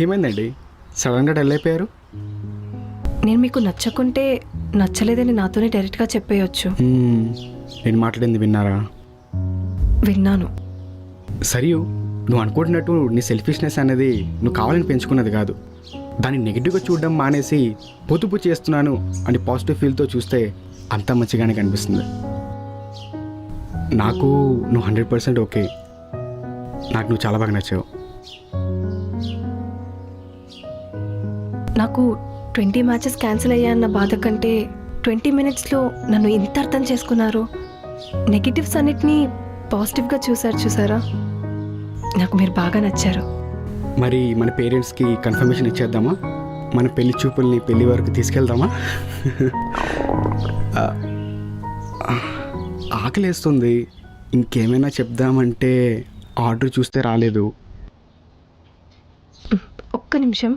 ఏమైందండి సడన్గా డల్ అయిపోయారు? నేను మీకు నచ్చకుంటే నచ్చలేదని నాతోనే డైరెక్ట్గా చెప్పేయచ్చు. నేను మాట్లాడింది విన్నారా? విన్నాను. సరియు, నువ్వు అనుకుంటున్నట్టు నీ సెల్ఫిష్నెస్ అనేది నువ్వు కావాలని పెంచుకున్నది కాదు. దాన్ని నెగిటివ్గా చూడడం మానేసి పొదుపు చేస్తున్నాను అని పాజిటివ్ ఫీల్తో చూస్తే అంతా మంచిగానే కనిపిస్తుంది. నాకు నువ్వు 100% ఓకే. నాకు నువ్వు చాలా బాగా నచ్చావు. నాకు 20 మ్యాచెస్ క్యాన్సిల్ అయ్యాయన్న బాధ కంటే 20 మినిట్స్లో నన్ను ఇంత అర్థం చేసుకున్నారు. నెగిటివ్స్ అన్నిటినీ పాజిటివ్గా చూసారా? నాకు మీరు బాగా నచ్చారు. మరి మన పేరెంట్స్కి కన్ఫర్మేషన్ ఇచ్చేద్దామా? మన పెళ్లి చూపుల్ని పెళ్లి వరకు తీసుకెళ్దామా? ఆకలేస్తుంది. ఇంకేమైనా చెప్దామంటే ఆర్డర్ చూస్తే రాలేదు. ఒక్క నిమిషం.